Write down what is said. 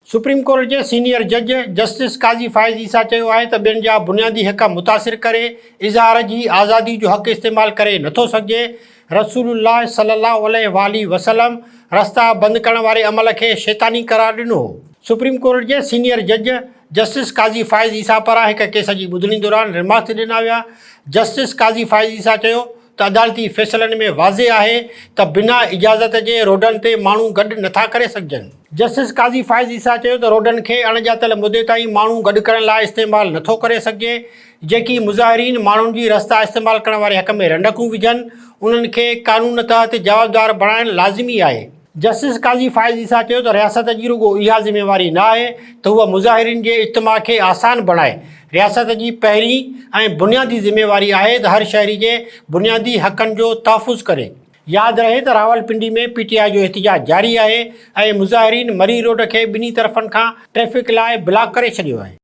Supreme court के senior जज justice काज़ी फ़ाइज़ ईसा चयो आहे त ॿियनि जा बुनियादी हक़ मुतासिर करे इज़हार जी आज़ादी जो हक़ इस्तेमाल करे नथो सघे। रसूलुल्लाह सल्लल्लाहु अलैहि वसल्लम रस्ता बंदि करण वारे अमल खे शैतानी करार ॾिनो हो। सुप्रीम कोर्ट के सीनियर जज जस्टिस काज़ी फ़ाइज़ ईसा पारां हिक केस जी ॿुधणी दौरान रिमार्क्स ॾिना विया। जस्टिस काज़ी फ़ाइज़ ईसा चयो त अदालती फ़ैसिलनि में वाज़े आहे त बिना इजाज़त जे रोडनि ते माण्हू गॾु नथा करे सघजनि। जस्टिस काज़ी फ़ाइज़ ईसा चयो त रोडनि खे अणॼातल मुदे ताईं माण्हू गॾु करण लाइ इस्तेमालु नथो करे सघे। जेकी मुज़ाहिरीन माण्हुनि जी रस्ता इस्तेमालु करण वारे हक़ में रंडकूं विझनि उन्हनि खे कानून तहत जवाबदार बणाइण लाज़िमी आहे। जस्टिस काज़ी फ़ाइज़ ईसा चयो त रियासत जी रुगो इहा ज़िम्मेवारी न आहे त उहा मुज़ाहिरीन जे इज्तिमा खे आसान बणाए। रियासत जी पहिरीं ऐं बुनियादी ज़िम्मेवारी आहे त हर शहरी जे बुनियादी हक़नि जो तहफ़ुज़ करे। यादि रहे त रावलपिंडी में PTI जो एहतिजाज जारी आहे ऐं मुज़ाहिरीन मरी रोड खे ॿिन्ही तरफ़नि खां ट्रैफ़िक लाइ ब्लॉक करे छॾियो आहे।